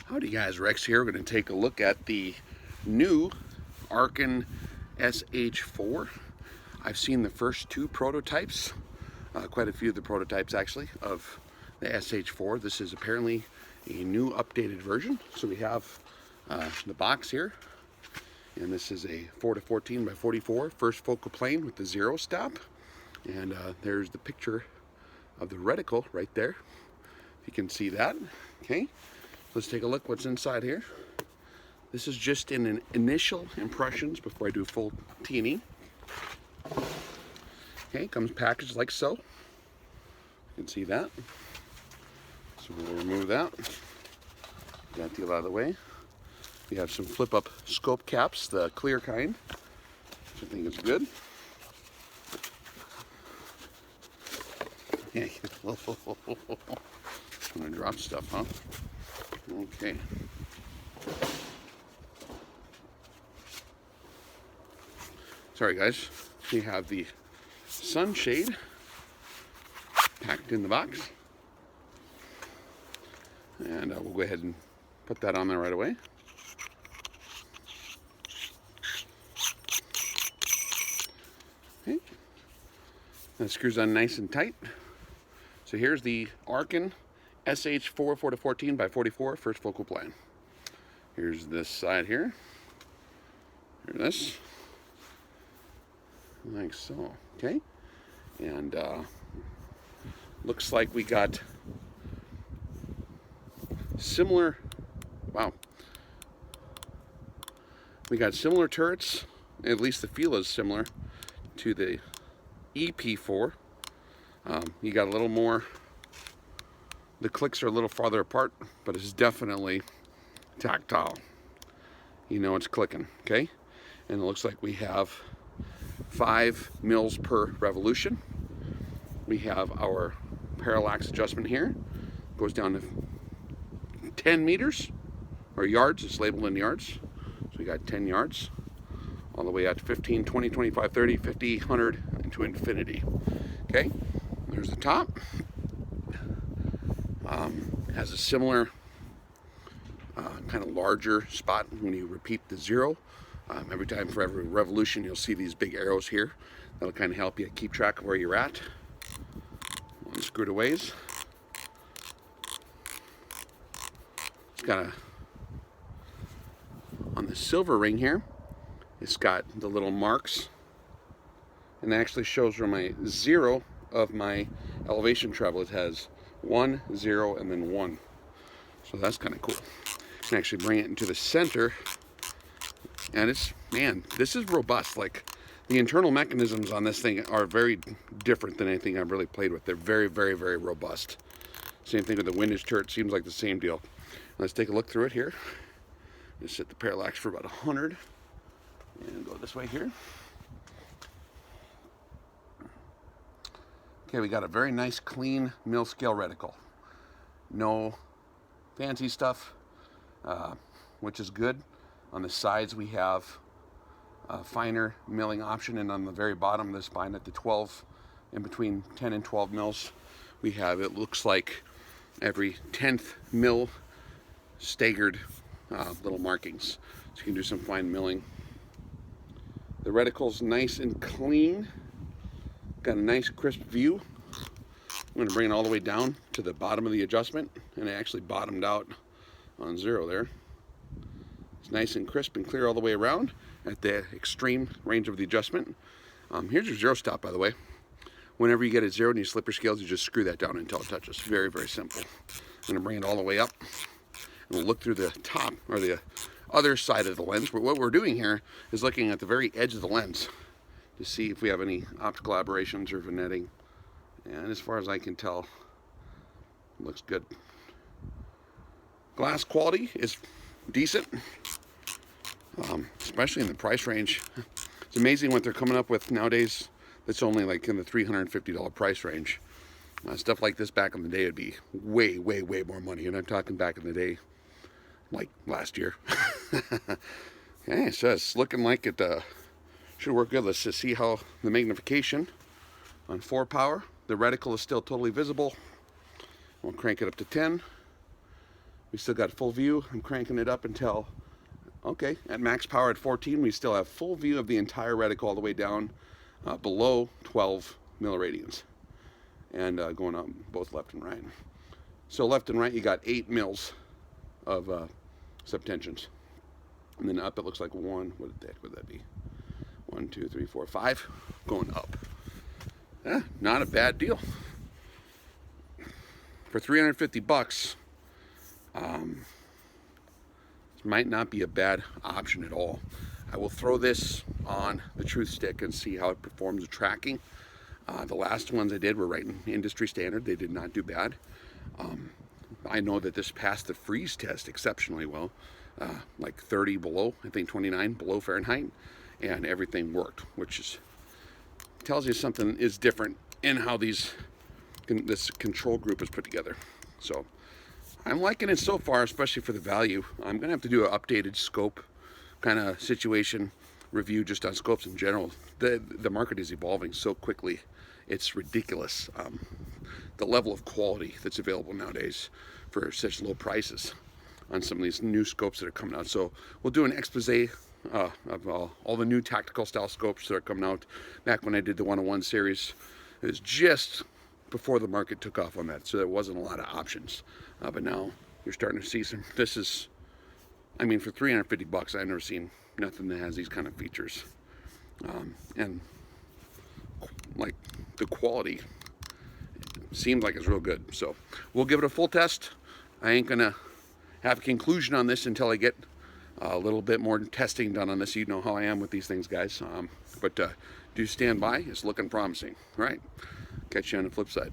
Howdy guys, Rex here. We're going to take a look at the new Arken SH-4. I've seen the first two prototypes, quite a few of the prototypes actually, of the SH-4. This is apparently a new updated version. So we have the box here, and this is a 4-14 by 44 first focal plane with the 0 stop. And there's the picture of the reticle right there, if you can see that. Okay. Let's take a look what's inside here. This is just an initial impressions before I do full T&E. Okay, comes packaged like so. You can see that. So we'll remove that. Get that deal out of the way. We have some flip-up scope caps, the clear kind, which I think is good. Yeah, I'm gonna drop stuff, huh? Okay. Sorry guys, we have the sunshade packed in the box. And we'll go ahead and put that on there right away. Okay. That screws on nice and tight. So here's the Arken SH-4 4-14 by 44 first focal plane. Here's this side here. Here's this. Like so. Okay. And looks like we got similar, wow. We got similar turrets, at least the feel is similar to the EP4. You got a little more, the clicks are a little farther apart, but it's definitely tactile. You know it's clicking, okay? And it looks like we have 5 mils per revolution. We have our parallax adjustment here. Goes down to 10 meters, or yards, it's labeled in yards. So we got 10 yards, all the way out to 15, 20, 25, 30, 50, 100, and to infinity. Okay, there's the top. Has a similar kind of larger spot when you repeat the 0. Every time for every revolution you'll see these big arrows here. That'll kind of help you keep track of where you're at. Unscrewed away. It's got a, on the silver ring here, it's got the little marks, and it actually shows where my 0 of my elevation travel. It has 1, 0, and then 1. So that's kind of cool. You can actually bring it into the center, and it's, man, this is robust. Like, the internal mechanisms on this thing are very different than anything I've really played with. They're very, very, very robust. Same thing with the windage turret, seems like the same deal. Let's take a look through it here. Just set the parallax for about 100, and go this way here. Okay, we got a very nice, clean mill scale reticle. No fancy stuff, which is good. On the sides we have a finer milling option, and on the very bottom of the spine at the 12, in between 10 and 12 mils, we have, it looks like every 10th mil staggered little markings. So you can do some fine milling. The reticle's nice and clean. Got a nice crisp view. I'm going to bring it all the way down to the bottom of the adjustment, and it actually bottomed out on 0 there. It's nice and crisp and clear all the way around at the extreme range of the adjustment. Here's your 0 stop, by the way. Whenever you get a 0 and you slip your scales, you just screw that down until it touches. Very, very simple. I'm going to bring it all the way up, and we'll look through the top, or the other side of the lens. But what we're doing here is looking at the very edge of the lens to see if we have any optical aberrations or vignetting. And as far as I can tell, it looks good. Glass quality is decent, especially in the price range. It's amazing what they're coming up with nowadays that's only like in the $350 price range. Stuff like this back in the day would be way, way, way more money. And I'm talking back in the day, like last year. Okay, so it's looking like it should work good. Let's just see how the magnification on 4 power. The reticle is still totally visible. We'll crank it up to 10. We still got full view. I'm cranking it up until, okay, at max power at 14, we still have full view of the entire reticle all the way down below 12 milliradians. And going up both left and right. So left and right, you got 8 mils of subtensions. And then up, it looks like one, what would that be? 1, 2, 3, 4, 5, going up. Not a bad deal. For 350 bucks, this might not be a bad option at all. I will throw this on the Truth Stick and see how it performs the tracking. The last ones I did were right in industry standard. They did not do bad. I know that this passed the freeze test exceptionally well, like 30 below, I think 29 below Fahrenheit, and everything worked, which is tells you something is different in how this control group is put together. So I'm liking it so far, especially for the value. I'm gonna have to do an updated scope kind of situation review just on scopes in general. The market is evolving so quickly, it's ridiculous. The level of quality that's available nowadays for such low prices on some of these new scopes that are coming out. So we'll do an expose of all the new tactical style scopes that are coming out. Back when I did the 101 series, it was just before the market took off on that, so there wasn't a lot of options. But now you're starting to see some. This is, I mean, for 350 bucks, I've never seen nothing that has these kind of features. And like the quality seems like it's real good. So we'll give it a full test. I ain't gonna have a conclusion on this until I get a little bit more testing done on this. You know how I am with these things, guys. But do stand by. It's looking promising. All right. Catch you on the flip side.